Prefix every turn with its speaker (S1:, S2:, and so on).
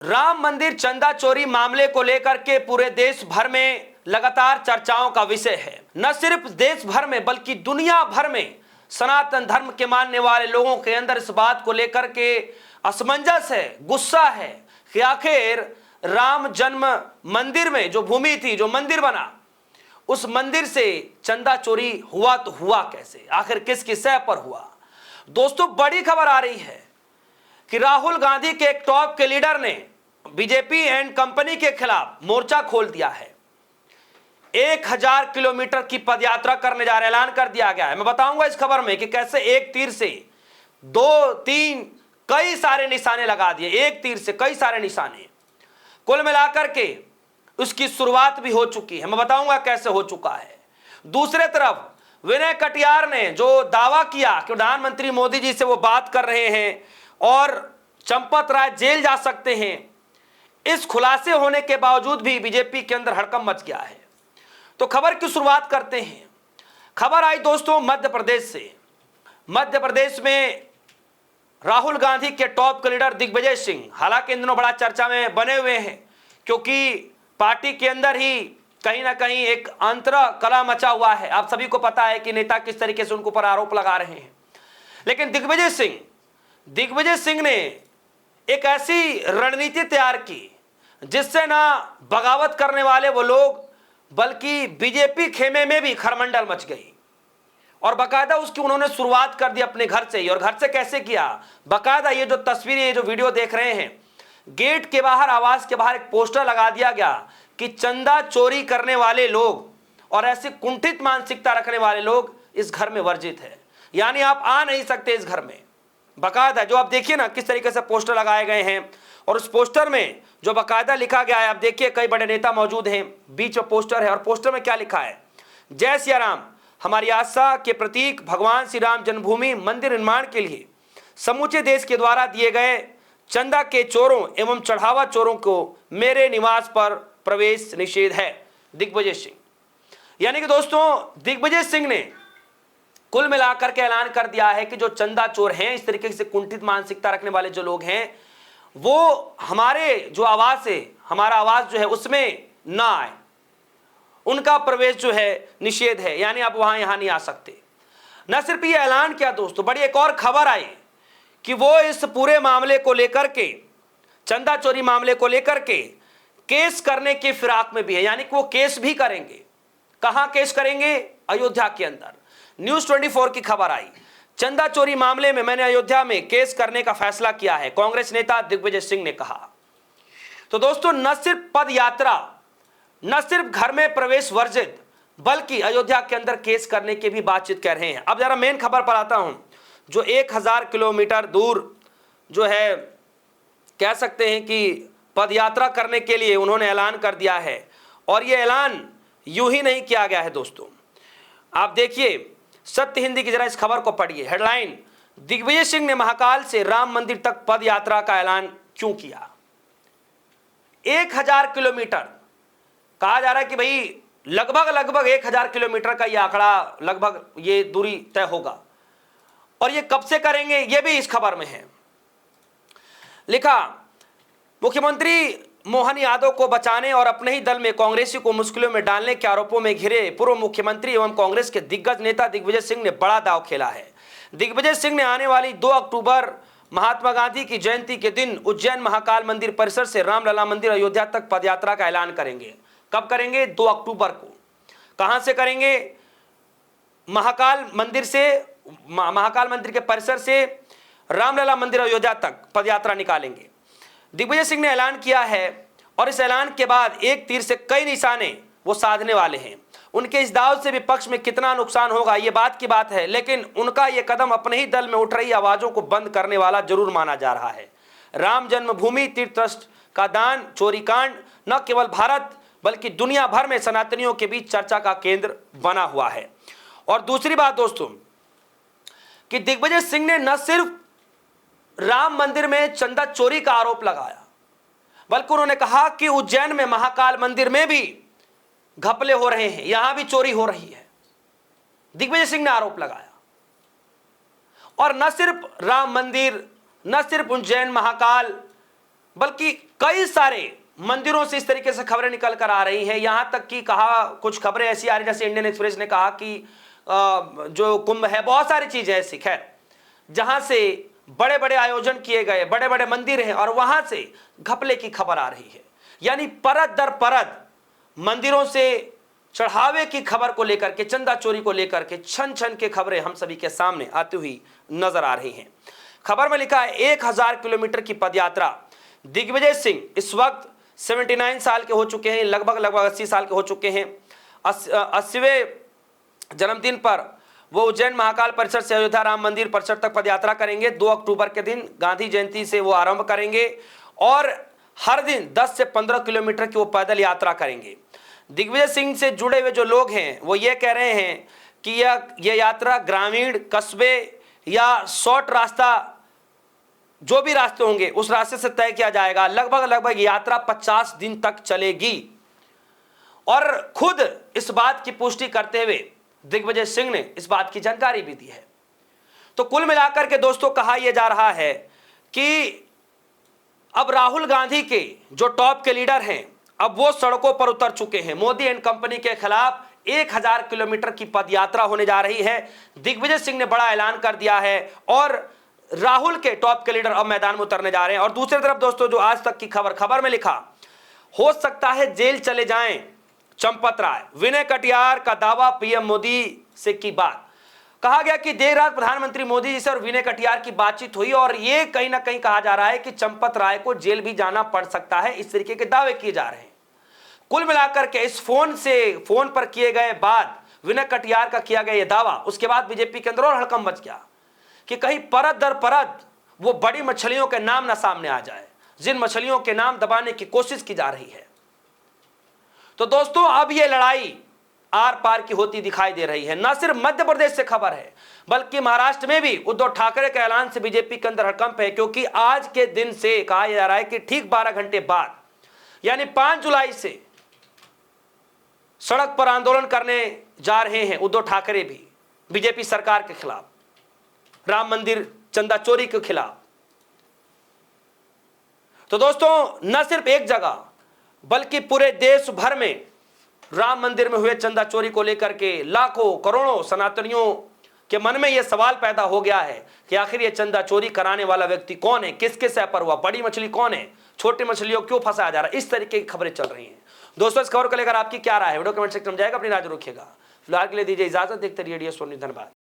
S1: राम मंदिर चंदा चोरी मामले को लेकर के पूरे देश भर में लगातार चर्चाओं का विषय है। न सिर्फ देश भर में बल्कि दुनिया भर में सनातन धर्म के मानने वाले लोगों के अंदर इस बात को लेकर के असमंजस है, गुस्सा है कि आखिर राम जन्म मंदिर में जो भूमि थी, जो मंदिर बना, उस मंदिर से चंदा चोरी हुआ तो हुआ कैसे, आखिर किसकी सह पर हुआ। दोस्तों, बड़ी खबर आ रही है कि राहुल गांधी के एक टॉप के लीडर ने बीजेपी एंड कंपनी के खिलाफ मोर्चा खोल दिया है। 1000 किलोमीटर की पदयात्रा करने जा रहे, ऐलान कर दिया गया है। मैं बताऊंगा इस खबर में कि कैसे एक तीर से 2-3 कई सारे निशाने लगा दिए, एक तीर से कई सारे निशाने, कुल मिलाकर के उसकी शुरुआत भी हो चुकी है। मैं बताऊंगा कैसे हो चुका है। दूसरे तरफ विनय कटियार ने जो दावा किया कि प्रधानमंत्री मोदी जी से वो बात कर रहे हैं और चंपत राय जेल जा सकते हैं, इस खुलासे होने के बावजूद भी बीजेपी के अंदर हड़कंप मच गया है। तो खबर की शुरुआत करते हैं। खबर आई दोस्तों मध्य प्रदेश से। मध्य प्रदेश में राहुल गांधी के टॉप के लीडर दिग्विजय सिंह हालांकि इन दिनों बड़ा चर्चा में बने हुए हैं, क्योंकि पार्टी के अंदर ही कहीं ना कहीं एक अंतरा कला मचा हुआ है। आप सभी को पता है कि नेता किस तरीके से उनके ऊपर आरोप लगा रहे हैं। लेकिन दिग्विजय सिंह ने एक ऐसी रणनीति तैयार की जिससे ना बगावत करने वाले वो लोग बल्कि बीजेपी खेमे में भी खरमंडल मच गई। और बाकायदा उसकी उन्होंने शुरुआत कर दी अपने घर से ही। और घर से कैसे किया? बाकायदा ये जो तस्वीरें, ये जो वीडियो देख रहे हैं, गेट के बाहर, आवास के बाहर एक पोस्टर लगा दिया गया कि चंदा चोरी करने वाले लोग और ऐसी कुंठित मानसिकता रखने वाले लोग इस घर में वर्जित है, यानी आप आ नहीं सकते इस घर में। बाकायदा जो आप देखिए ना किस तरीके से पोस्टर लगाए गए हैं, और उस पोस्टर में जो बाकायदा लिखा गया है, आप देखिए कई बड़े नेता मौजूद हैं, बीच में पोस्टर है और पोस्टर में क्या लिखा है? जय सिया राम, हमारी आस्था के प्रतीक भगवान श्री राम जन्मभूमि मंदिर निर्माण के लिए समूचे देश के द्वारा दिए गए चंदा के चोरों एवं चढ़ावा चोरों को मेरे निवास पर प्रवेश निषेध है। दिग्विजय सिंह, यानी कि दोस्तों दिग्विजय सिंह ने कुल मिलाकर के ऐलान कर दिया है कि जो चंदा चोर हैं, इस तरीके से कुंठित मानसिकता रखने वाले जो लोग हैं, वो हमारे जो आवास है, हमारा आवास जो है उसमें ना आए, उनका प्रवेश जो है निषेध है, यानी आप वहां यहां नहीं आ सकते। न सिर्फ ये ऐलान किया दोस्तों, बड़ी एक और खबर आई कि वो इस पूरे मामले को लेकर के, चंदा चोरी मामले को लेकर के केस करने की फिराक में भी है, यानी कि वो केस भी करेंगे। कहां केस करेंगे? अयोध्या के अंदर। न्यूज 24 की खबर आई, चंदा चोरी मामले में मैंने अयोध्या में केस करने का फैसला किया है, कांग्रेस नेता दिग्विजय सिंह ने कहा। तो दोस्तों, न सिर्फ पद यात्रा, न सिर्फ घर में प्रवेश वर्जित, बल्कि अयोध्या के अंदर केस करने की भी बातचीत कर रहे हैं। अब जरा मेन खबर पर आता हूं। जो 1000 किलोमीटर दूर जो है, कह सकते हैं कि पद यात्रा करने के लिए उन्होंने ऐलान कर दिया है। और यह ऐलान यूं ही नहीं किया गया है दोस्तों। आप देखिए सत्य हिंदी की जरा इस खबर को पढ़िए। हेडलाइन, दिग्विजय सिंह ने महाकाल से राम मंदिर तक पद यात्रा का ऐलान क्यों किया? 1000 किलोमीटर कहा जा रहा है कि भाई लगभग 1000 किलोमीटर का यह आंकड़ा, लगभग ये दूरी तय होगा। और ये कब से करेंगे, ये भी इस खबर में है लिखा। मुख्यमंत्री मोहन यादव को बचाने और अपने ही दल में कांग्रेसी को मुश्किलों में डालने के आरोपों में घिरे पूर्व मुख्यमंत्री एवं कांग्रेस के दिग्गज नेता दिग्विजय सिंह ने बड़ा दांव खेला है। दिग्विजय सिंह ने आने वाली 2 अक्टूबर महात्मा गांधी की जयंती के दिन उज्जैन महाकाल मंदिर परिसर से रामलला मंदिर अयोध्या तक पदयात्रा का ऐलान करेंगे। कब करेंगे? 2 अक्टूबर को। कहां से करेंगे? महाकाल मंदिर के परिसर से रामलला मंदिर अयोध्या तक पदयात्रा निकालेंगे। दिग्विजय सिंह ने ऐलान किया है और इस ऐलान के बाद एक तीर से कई निशाने वो साधने वाले हैं। उनके इस दाव से विपक्ष में कितना नुकसान होगा ये बात की बात है, लेकिन उनका ये कदम अपने ही दल में उठ रही आवाजों को बंद करने वाला जरूर माना जा रहा है। राम जन्मभूमि तीर्थ ट्रस्ट का दान चोरी कांड न केवल भारत बल्कि दुनिया भर में सनातनियों के बीच चर्चा का केंद्र बना हुआ है। और दूसरी बात दोस्तों कि दिग्विजय सिंह ने न सिर्फ राम मंदिर में चंदा चोरी का आरोप लगाया, बल्कि उन्होंने कहा कि उज्जैन में महाकाल मंदिर में भी घपले हो रहे हैं, यहां भी चोरी हो रही है। दिग्विजय सिंह ने आरोप लगाया। और न सिर्फ राम मंदिर, न सिर्फ उज्जैन महाकाल, बल्कि कई सारे मंदिरों से इस तरीके से खबरें निकल कर आ रही हैं। यहां तक कि कहा, कुछ खबरें ऐसी आ रही जैसे इंडियन एक्सप्रेस ने कहा कि जो कुंभ है, बहुत सारी चीजें ऐसी, खैर जहां से बड़े बड़े आयोजन किए गए, बड़े बड़े मंदिर हैं, और वहां से घपले की खबर आ रही है। यानी परत दर परत मंदिरों से चढ़ावे की खबर को लेकर के, चंदा चोरी को लेकर के छन छन के खबरें हम सभी के सामने आती हुई नजर आ रही हैं। खबर में लिखा है 1000 किलोमीटर की पदयात्रा। दिग्विजय सिंह इस वक्त 79 साल के हो चुके हैं, लगभग 80 साल के हो चुके हैं। 80वें जन्मदिन पर वो उज्जैन महाकाल परिसर से अयोध्या राम मंदिर परिसर तक पदयात्रा करेंगे। 2 अक्टूबर के दिन गांधी जयंती से वो आरंभ करेंगे और हर दिन 10 से 15 किलोमीटर की वो पैदल यात्रा करेंगे। दिग्विजय सिंह से जुड़े हुए जो लोग हैं वो ये कह रहे हैं कि यह यात्रा ग्रामीण, कस्बे या शॉर्ट रास्ता, जो भी रास्ते होंगे उस रास्ते से तय किया जाएगा। लगभग यात्रा 50 दिन तक चलेगी। और खुद इस बात की पुष्टि करते हुए दिग्विजय सिंह ने इस बात की जानकारी भी दी है। तो कुल मिलाकर के दोस्तों कहा यह जा रहा है कि अब राहुल गांधी के जो टॉप के लीडर हैं, अब वो सड़कों पर उतर चुके हैं। मोदी एंड कंपनी के खिलाफ 1000 किलोमीटर की पदयात्रा होने जा रही है। दिग्विजय सिंह ने बड़ा ऐलान कर दिया है और राहुल के टॉप के लीडर अब मैदान में उतरने जा रहे हैं। और दूसरी तरफ दोस्तों, जो आज तक की खबर में लिखा, हो सकता है जेल चले जाएं चंपत राय, विनय कटियार का दावा पीएम मोदी से की बात। कहा गया कि देर रात प्रधानमंत्री मोदी जी से और विनय कटियार की बातचीत हुई और ये कहीं ना कहीं कहा जा रहा है कि चंपत राय को जेल भी जाना पड़ सकता है। इस तरीके के दावे किए जा रहे हैं। कुल मिलाकर के इस फोन पर किए गए बाद, विनय कटियार का किया गया यह दावा, उसके बाद बीजेपी के अंदर और हड़कंप मच गया कि कहीं परत दर परत वो बड़ी मछलियों के नाम ना सामने आ जाए, जिन मछलियों के नाम दबाने की कोशिश की जा रही है। तो दोस्तों अब यह लड़ाई आर पार की होती दिखाई दे रही है। न सिर्फ मध्य प्रदेश से खबर है, बल्कि महाराष्ट्र में भी उद्धव ठाकरे के ऐलान से बीजेपी के अंदर हड़कंप है, क्योंकि आज के दिन से कहा जा रहा है कि ठीक 12 घंटे बाद, यानी 5 जुलाई से सड़क पर आंदोलन करने जा रहे हैं उद्धव ठाकरे भी, बीजेपी सरकार के खिलाफ, राम मंदिर चंदा चोरी के खिलाफ। तो दोस्तों न सिर्फ एक जगह बल्कि पूरे देश भर में राम मंदिर में हुए चंदा चोरी को लेकर के लाखों करोड़ों सनातनियों के मन में यह सवाल पैदा हो गया है कि आखिर ये चंदा चोरी कराने वाला व्यक्ति कौन है, किसके सह पर हुआ, बड़ी मछली कौन है, छोटी मछलियों क्यों फंसाया जा रहा है। इस तरीके की खबरें चल रही हैं। दोस्तों इस खबर को लेकर आपकी क्या राय है, वीडियो कमेंट सेक्शन में जाएगा, अपनी राय रखिएगा। फिलहाल के लिए दीजिए इजाजत, देखते रहिए डी एस सोनी, धन्यवाद।